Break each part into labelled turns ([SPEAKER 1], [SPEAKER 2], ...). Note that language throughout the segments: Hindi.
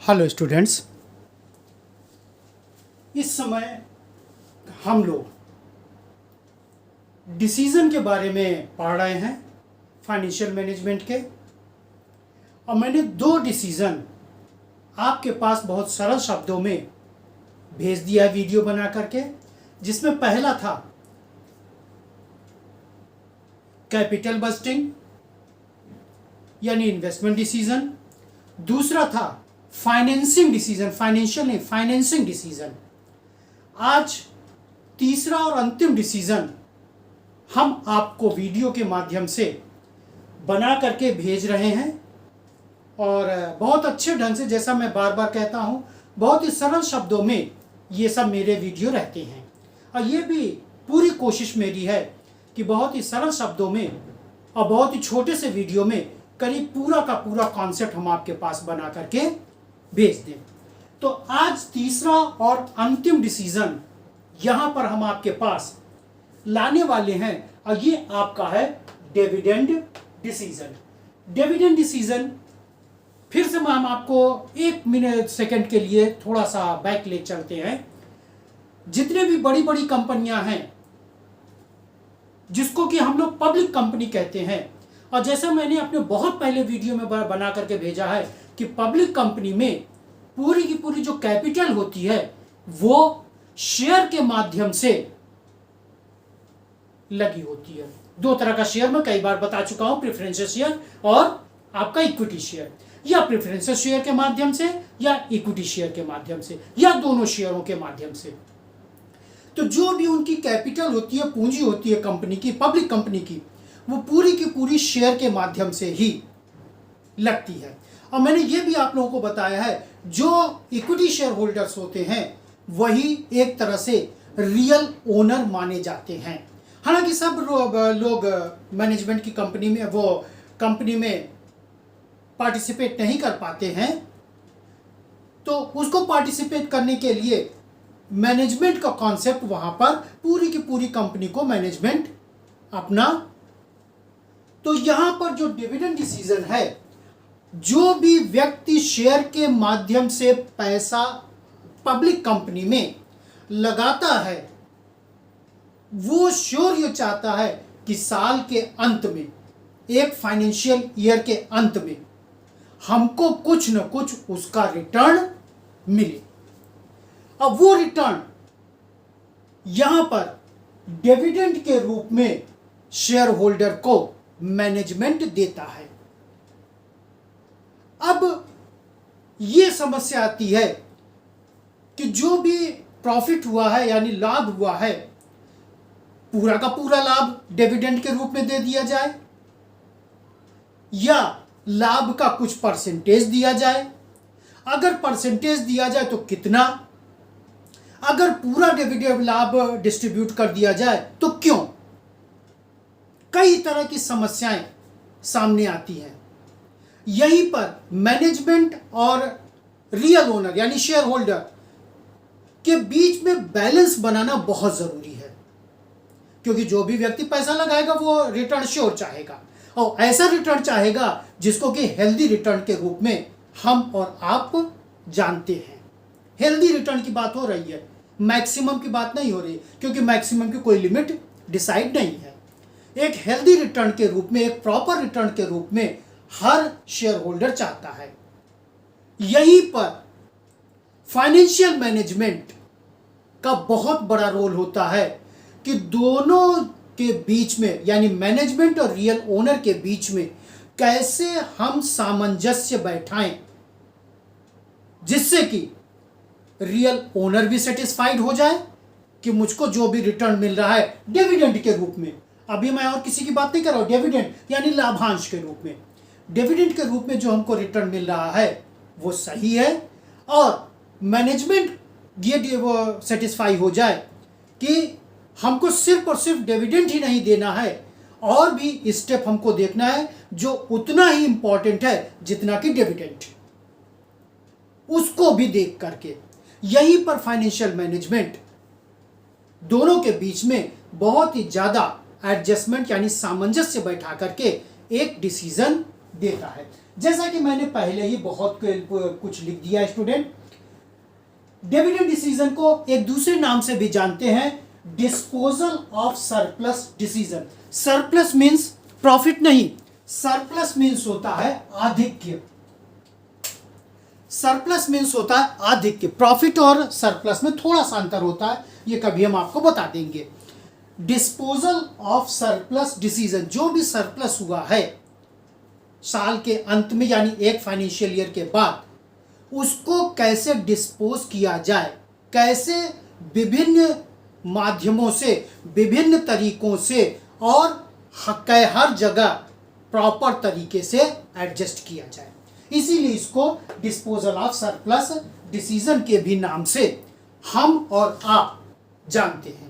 [SPEAKER 1] हेलो स्टूडेंट्स, इस समय हम लोग डिसीज़न के बारे में पढ़ रहे हैं फाइनेंशियल मैनेजमेंट के। और मैंने 2 डिसीज़न आपके पास बहुत सरल शब्दों में भेज दिया है वीडियो बना करके, जिसमें पहला था कैपिटल बजटिंग यानी इन्वेस्टमेंट डिसीजन, दूसरा था फाइनेंसिंग डिसीजन, फाइनेंशियल नहीं फाइनेंसिंग डिसीजन। आज तीसरा और अंतिम डिसीजन हम आपको वीडियो के माध्यम से बना करके भेज रहे हैं और बहुत अच्छे ढंग से, जैसा मैं बार बार कहता हूं, बहुत ही सरल शब्दों में ये सब मेरे वीडियो रहते हैं। और ये भी पूरी कोशिश मेरी है कि बहुत ही सरल शब्दों में और बहुत ही छोटे से वीडियो में करीब पूरा का पूरा कॉन्सेप्ट हम आपके पास बना करके भेज दें। तो आज तीसरा और अंतिम डिसीजन यहां पर हम आपके पास लाने वाले हैं और ये आपका है डिविडेंड डिसीजन। डिविडेंड डिसीजन फिर से हम आपको 1 मिनट सेकंड के लिए थोड़ा सा बैक ले चलते हैं। जितने भी बड़ी बड़ी कंपनियां हैं जिसको कि हम लोग पब्लिक कंपनी कहते हैं, और जैसा मैंने अपने बहुत पहले वीडियो में बना करके भेजा है कि पब्लिक कंपनी में पूरी की पूरी जो कैपिटल होती है वो शेयर के माध्यम से लगी होती है। 2 तरह का शेयर मैं कई बार बता चुका हूं, प्रेफरेंशियल शेयर और आपका इक्विटी शेयर। या प्रेफरेंशियल शेयर के माध्यम से या इक्विटी शेयर के माध्यम से या दोनों शेयरों के माध्यम से। तो जो भी उनकी कैपिटल होती है, पूंजी होती है कंपनी की, पब्लिक कंपनी की, वो पूरी की पूरी शेयर के माध्यम से ही लगती है। और मैंने ये भी आप लोगों को बताया है, जो इक्विटी शेयर होल्डर्स होते हैं वही एक तरह से रियल ओनर माने जाते हैं। हालांकि सब लोग मैनेजमेंट की कंपनी में, वो कंपनी में पार्टिसिपेट नहीं कर पाते हैं, तो उसको पार्टिसिपेट करने के लिए मैनेजमेंट का कॉन्सेप्ट वहां पर पूरी की पूरी कंपनी को मैनेजमेंट अपना। तो यहां पर जो डिविडेंड डिसीजन है, जो भी व्यक्ति शेयर के माध्यम से पैसा पब्लिक कंपनी में लगाता है वो श्योर ये चाहता है कि साल के अंत में, एक फाइनेंशियल ईयर के अंत में हमको कुछ न कुछ उसका रिटर्न मिले। अब वो रिटर्न यहां पर डिविडेंड के रूप में शेयर होल्डर को मैनेजमेंट देता है। अब ये समस्या आती है कि जो भी प्रॉफिट हुआ है यानी लाभ हुआ है, पूरा का पूरा लाभ डिविडेंड के रूप में दे दिया जाए या लाभ का कुछ परसेंटेज दिया जाए। अगर परसेंटेज दिया जाए तो कितना, अगर पूरा डिविडेंड लाभ डिस्ट्रीब्यूट कर दिया जाए तो क्यों। कई तरह की समस्याएं सामने आती हैं। यहीं पर मैनेजमेंट और रियल ओनर यानी शेयर होल्डर के बीच में बैलेंस बनाना बहुत जरूरी है, क्योंकि जो भी व्यक्ति पैसा लगाएगा वो रिटर्न श्योर चाहेगा और ऐसा रिटर्न चाहेगा जिसको कि हेल्दी रिटर्न के रूप में हम और आप जानते हैं। हेल्दी रिटर्न की बात हो रही है, मैक्सिमम की बात नहीं हो रही, क्योंकि मैक्सिमम की कोई लिमिट डिसाइड नहीं है। एक हेल्दी रिटर्न के रूप में, एक प्रॉपर रिटर्न के रूप में हर शेयर होल्डर चाहता है। यहीं पर फाइनेंशियल मैनेजमेंट का बहुत बड़ा रोल होता है कि दोनों के बीच में यानी मैनेजमेंट और रियल ओनर के बीच में कैसे हम सामंजस्य बैठाएं जिससे कि रियल ओनर भी सेटिस्फाइड हो जाए कि मुझको जो भी रिटर्न मिल रहा है डिविडेंड के रूप में, अभी मैं और किसी की बात नहीं कर रहा हूं, डिविडेंड यानी लाभांश के रूप में, डिविडेंड के रूप में जो हमको रिटर्न मिल रहा है वो सही है और मैनेजमेंट ये वो सेटिस्फाई हो जाए कि हमको सिर्फ और सिर्फ डिविडेंड ही नहीं देना है, और भी स्टेप हमको देखना है जो उतना ही इंपॉर्टेंट है जितना कि डिविडेंड, उसको भी देख करके। यहीं पर फाइनेंशियल मैनेजमेंट दोनों के बीच में बहुत ही ज्यादा एडजस्टमेंट यानी सामंजस्य बैठा करके एक डिसीजन देता है। जैसा कि मैंने पहले ही बहुत कुछ लिख दिया स्टूडेंट, डिविडेंड डिसीजन को एक दूसरे नाम से भी जानते हैं, disposal of surplus decision. Surplus means profit नहीं, सरप्लस मींस होता है आधिक्य। सरप्लस मींस होता है आधिक्य। प्रॉफिट और सरप्लस में थोड़ा सा अंतर होता है, ये कभी हम आपको बता देंगे। डिस्पोजल ऑफ सरप्लस डिसीजन, जो भी सरप्लस हुआ है साल के अंत में यानी एक फाइनेंशियल ईयर के बाद, उसको कैसे डिस्पोज किया जाए, कैसे विभिन्न माध्यमों से, विभिन्न तरीकों से और हर जगह प्रॉपर तरीके से एडजस्ट किया जाए, इसीलिए इसको डिस्पोजल ऑफ सरप्लस डिसीजन के भी नाम से हम और आप जानते हैं।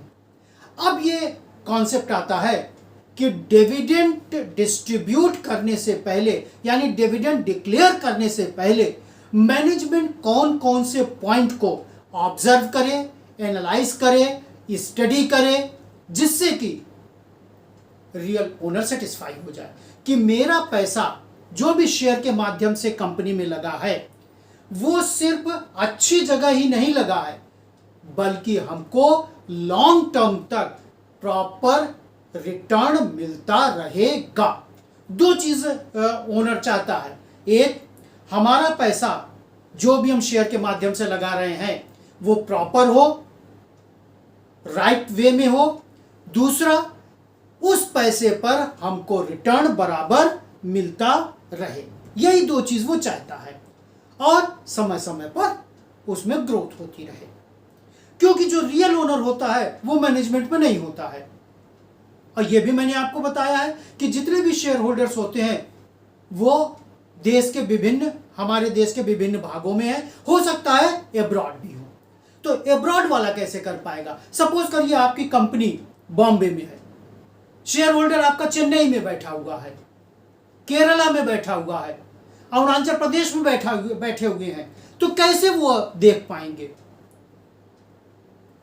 [SPEAKER 1] अब ये कॉन्सेप्ट आता है कि डिविडेंड डिस्ट्रीब्यूट करने से पहले यानी डिविडेंड डिक्लेयर करने से पहले मैनेजमेंट कौन कौन से पॉइंट को ऑब्जर्व करे, एनालाइज करे, स्टडी करे, जिससे कि रियल ओनर सेटिस्फाई हो जाए कि मेरा पैसा जो भी शेयर के माध्यम से कंपनी में लगा है वो सिर्फ अच्छी जगह ही नहीं लगा है, बल्कि हमको लॉन्ग टर्म तक प्रॉपर रिटर्न मिलता रहेगा। दो चीज ओनर चाहता है, एक हमारा पैसा जो भी हम शेयर के माध्यम से लगा रहे हैं वो प्रॉपर हो, राइट वे में हो, दूसरा उस पैसे पर हमको रिटर्न बराबर मिलता रहे। यही दो चीज वो चाहता है और समय समय पर उसमें ग्रोथ होती रहे, क्योंकि जो रियल ओनर होता है वो मैनेजमेंट में नहीं होता है। और ये भी मैंने आपको बताया है कि जितने भी शेयर होल्डर्स होते हैं वो हमारे देश के विभिन्न भागों में है, हो सकता है एब्रॉड भी हो। तो एब्रॉड वाला कैसे कर पाएगा? सपोज करिए आपकी कंपनी बॉम्बे में है, शेयर होल्डर आपका चेन्नई में बैठा हुआ है, केरला में बैठा हुआ है, अरुणाचल प्रदेश में बैठे हुए हैं, तो कैसे वो देख पाएंगे?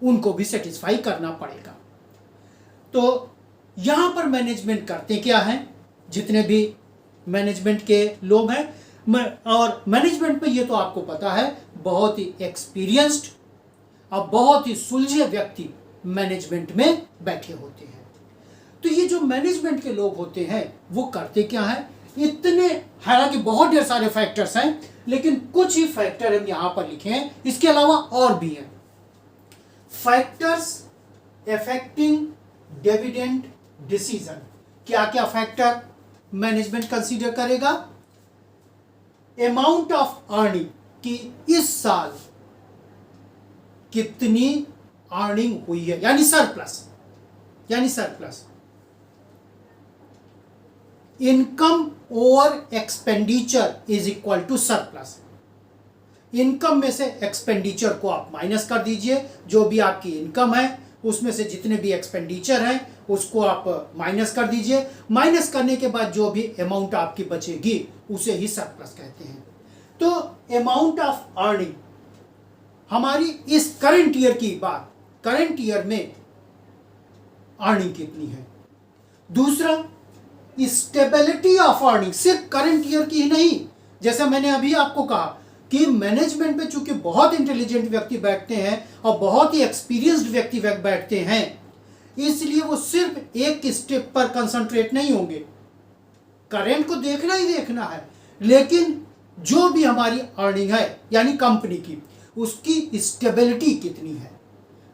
[SPEAKER 1] उनको भी सेटिस्फाई करना पड़ेगा। तो यहां पर मैनेजमेंट करते क्या है, जितने भी मैनेजमेंट के लोग हैं, और मैनेजमेंट में ये तो आपको पता है बहुत ही एक्सपीरियंस्ड और बहुत ही सुलझे व्यक्ति मैनेजमेंट में बैठे होते हैं। तो ये जो मैनेजमेंट के लोग होते हैं वो करते क्या है, इतने, हालांकि बहुत ढेर सारे फैक्टर्स हैं लेकिन कुछ ही फैक्टर हम यहां पर लिखे हैं, इसके अलावा और भी हैं। फैक्टर्स अफेक्टिंग डिविडेंड डिसीजन, क्या क्या फैक्टर मैनेजमेंट कंसीडर करेगा? अमाउंट ऑफ अर्निंग, कि इस साल कितनी अर्निंग हुई है, यानी surplus. Income over expenditure is equal to surplus. Income में से एक्सपेंडिचर को आप माइनस कर दीजिए, जो भी आपकी इनकम है उसमें से जितने भी एक्सपेंडिचर हैं उसको आप माइनस कर दीजिए। माइनस करने के बाद जो भी अमाउंट आपकी बचेगी उसे ही सरप्लस कहते हैं। तो अमाउंट ऑफ अर्निंग, हमारी इस करंट ईयर की बात, करंट ईयर में अर्निंग कितनी है। दूसरा, स्टेबिलिटी ऑफ अर्निंग, सिर्फ करंट ईयर की ही नहीं, जैसे मैंने अभी आपको कहा कि मैनेजमेंट में चूंकि बहुत इंटेलिजेंट व्यक्ति बैठते हैं और बहुत ही एक्सपीरियंस्ड व्यक्ति बैठते हैं, इसलिए वो सिर्फ एक स्टेप पर कंसंट्रेट नहीं होंगे, करंट को देखना ही देखना है, लेकिन जो भी हमारी अर्निंग है यानी कंपनी की, उसकी स्टेबिलिटी कितनी है,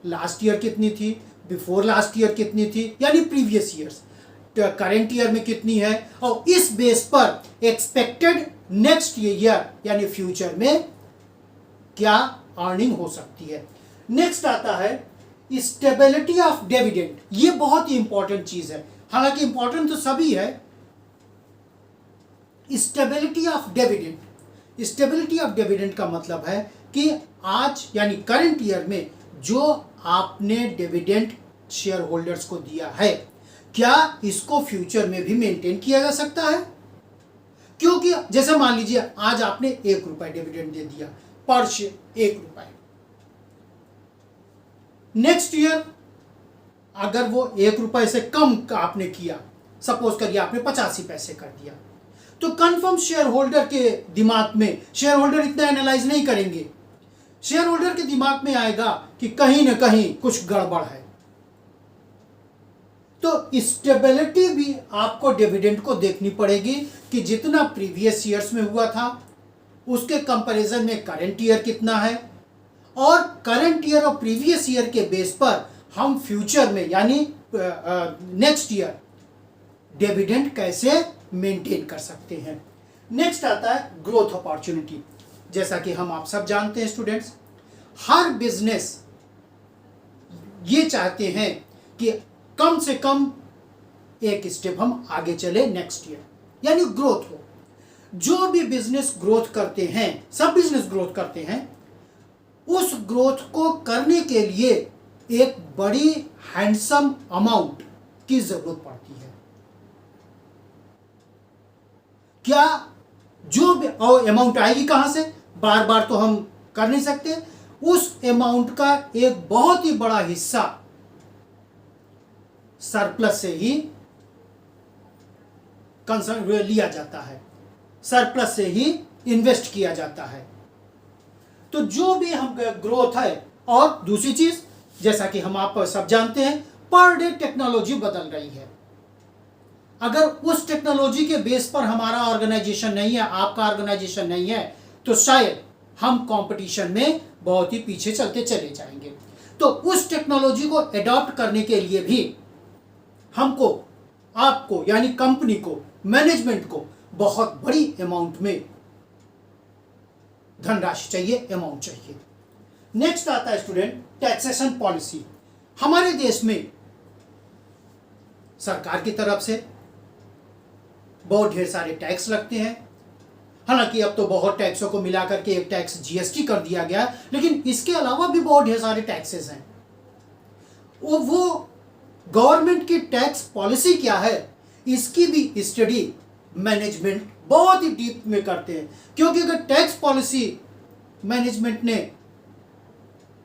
[SPEAKER 1] लास्ट ईयर कितनी थी, बिफोर लास्ट ईयर कितनी थी, यानी प्रीवियस ईयर्स, करंट ईयर में कितनी है, और इस बेस पर एक्सपेक्टेड नेक्स्ट ईयर यानी फ्यूचर में क्या अर्निंग हो सकती है। नेक्स्ट आता है स्टेबिलिटी ऑफ डिविडेंड। ये बहुत ही इंपॉर्टेंट चीज है, हालांकि इंपॉर्टेंट तो सभी है। Stability of dividend, stability of dividend का मतलब है कि आज यानी करंट ईयर में जो आपने डिविडेंड शेयर होल्डर्स को दिया है, क्या इसको फ्यूचर में भी मेंटेन किया जा सकता है? क्योंकि जैसे मान लीजिए आज आपने 1 रुपए डिविडेंड दे दिया पर शेयर, 1 रुपए, नेक्स्ट ईयर अगर वो 1 रुपए से कम का आपने किया, सपोज करिए आपने 85 पैसे कर दिया, तो कंफर्म शेयर होल्डर के दिमाग में, शेयर होल्डर इतना एनालाइज नहीं करेंगे, शेयर होल्डर के दिमाग में आएगा कि कहीं ना कहीं कुछ गड़बड़ है। तो स्टेबिलिटी भी आपको डिविडेंड को देखनी पड़ेगी कि जितना प्रीवियस ईयर्स में हुआ था उसके कंपैरिजन में करंट ईयर कितना है, और करंट ईयर और प्रीवियस ईयर के बेस पर हम फ्यूचर में यानी नेक्स्ट ईयर डिविडेंड कैसे मेंटेन कर सकते हैं। नेक्स्ट आता है ग्रोथ अपॉर्चुनिटी। जैसा कि हम आप सब जानते हैं स्टूडेंट्स, हर बिजनेस ये चाहते हैं कि कम से कम एक स्टेप हम आगे चले नेक्स्ट ईयर, यानी ग्रोथ हो। जो भी बिजनेस ग्रोथ करते हैं, सब बिजनेस ग्रोथ करते हैं, उस ग्रोथ को करने के लिए एक बड़ी हैंडसम अमाउंट की जरूरत पड़ती है। क्या जो भी अमाउंट आएगी कहां से, बार बार तो हम कर नहीं सकते, उस अमाउंट का एक बहुत ही बड़ा हिस्सा सरप्लस से ही लिया जाता है, सरप्लस से ही इन्वेस्ट किया जाता है। तो जो भी हम ग्रोथ है, और दूसरी चीज जैसा कि हम आप सब जानते हैं, पर डे टेक्नोलॉजी बदल रही है। अगर उस टेक्नोलॉजी के बेस पर हमारा ऑर्गेनाइजेशन नहीं है, आपका ऑर्गेनाइजेशन नहीं है, तो शायद हम कंपटीशन में बहुत ही पीछे चलते चले जाएंगे। तो उस टेक्नोलॉजी को अडॉप्ट करने के लिए भी हमको, आपको यानी कंपनी को, मैनेजमेंट को बहुत बड़ी अमाउंट में धनराशि चाहिए, अमाउंट चाहिए। नेक्स्ट आता है स्टूडेंट टैक्सेशन पॉलिसी। हमारे देश में सरकार की तरफ से बहुत ढेर सारे टैक्स लगते हैं। हालांकि अब तो बहुत टैक्सों को मिलाकर के एक टैक्स जीएसटी कर दिया गया, लेकिन इसके अलावा भी बहुत ढेर सारे टैक्सेस हैं। वो गवर्नमेंट की टैक्स पॉलिसी क्या है, इसकी भी स्टडी मैनेजमेंट बहुत ही डीप में करते हैं, क्योंकि अगर टैक्स पॉलिसी मैनेजमेंट ने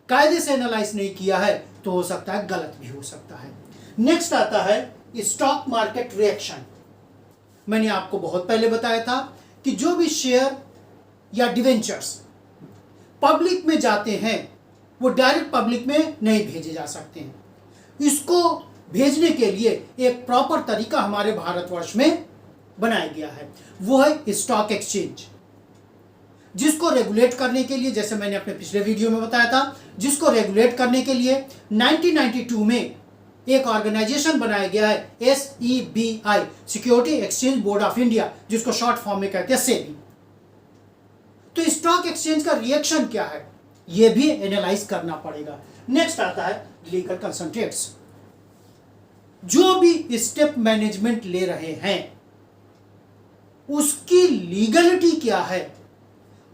[SPEAKER 1] कायदे से एनालाइज नहीं किया है तो हो सकता है गलत भी हो सकता है। नेक्स्ट आता है स्टॉक मार्केट रिएक्शन। मैंने आपको बहुत पहले बताया था कि जो भी शेयर या डिवेंचर्स पब्लिक में जाते हैं वो डायरेक्ट पब्लिक में नहीं भेजे जा सकते हैं। इसको भेजने के लिए एक प्रॉपर तरीका हमारे भारतवर्ष में बनाया गया है, वो है स्टॉक एक्सचेंज, जिसको रेगुलेट करने के लिए, जैसे मैंने अपने पिछले वीडियो में बताया था, जिसको रेगुलेट करने के लिए 1992 में एक ऑर्गेनाइजेशन बनाया गया है, SEBI, security exchange board of India, जिसको शॉर्ट फॉर्म में कहते हैं सेबी। तो स्टॉक एक्सचेंज का रिएक्शन क्या है, यह भी एनालाइज करना पड़ेगा। नेक्स्ट आता है लीगल कंसंट्रेट्स। जो भी स्टेप मैनेजमेंट ले रहे हैं उसकी लीगलिटी क्या है,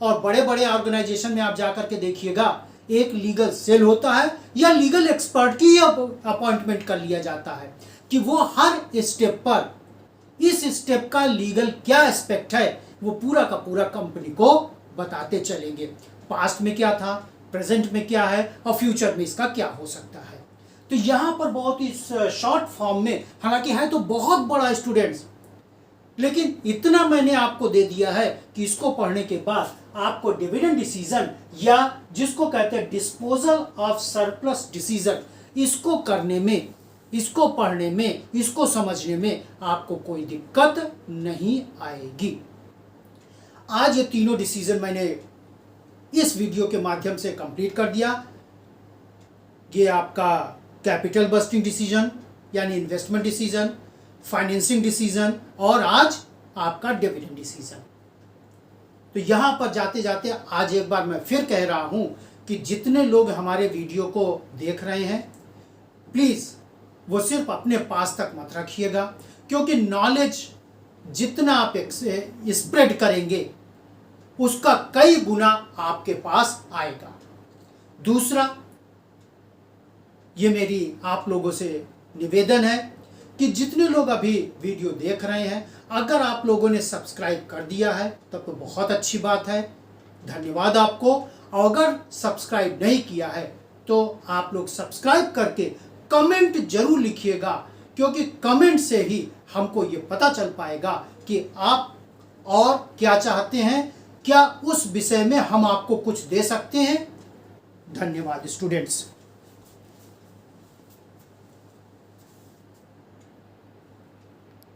[SPEAKER 1] और बड़े बड़े ऑर्गेनाइजेशन में आप जाकर के देखिएगा, एक लीगल सेल होता है या लीगल एक्सपर्ट की अपॉइंटमेंट कर लिया जाता है कि वो हर स्टेप पर इस स्टेप का लीगल क्या एस्पेक्ट है वो पूरा का पूरा कंपनी को बताते चलेंगे। पास्ट में क्या था, प्रेजेंट में क्या है, और फ्यूचर में इसका क्या हो सकता है। तो यहाँ पर बहुत ही शॉर्ट फॉर्म में, हालांकि है तो बहुत बड़ा स्टूडेंट्स, लेकिन इतना मैंने आपको दे दिया है कि इसको पढ़ने के बाद आपको डिविडेंड डिसीजन, या जिसको कहते हैं डिस्पोजल ऑफ सरप्लस डिसीजन, इसको करने में, इसको पढ़ने में, इसको समझने में आपको कोई दिक्कत नहीं आएगी। आज ये तीनों डिसीजन मैंने इस वीडियो के माध्यम से कंप्लीट कर दिया। ये आपका कैपिटल बस्टिंग डिसीजन यानी इन्वेस्टमेंट डिसीजन, फाइनेंसिंग डिसीजन, और आज आपका डिविडेंड डिसीजन। तो यहां पर जाते जाते आज एक बार मैं फिर कह रहा हूं कि जितने लोग हमारे वीडियो को देख रहे हैं, प्लीज वो सिर्फ अपने पास तक मत रखिएगा, क्योंकि नॉलेज जितना आप स्प्रेड करेंगे उसका कई गुना आपके पास आएगा। दूसरा, ये मेरी आप लोगों से निवेदन है कि जितने लोग अभी वीडियो देख रहे हैं, अगर आप लोगों ने सब्सक्राइब कर दिया है तब तो बहुत अच्छी बात है, धन्यवाद आपको। और अगर सब्सक्राइब नहीं किया है तो आप लोग सब्सक्राइब करके कमेंट जरूर लिखिएगा, क्योंकि कमेंट से ही हमको ये पता चल पाएगा कि आप और क्या चाहते हैं, क्या उस विषय में हम आपको कुछ दे सकते हैं। धन्यवाद स्टूडेंट्स।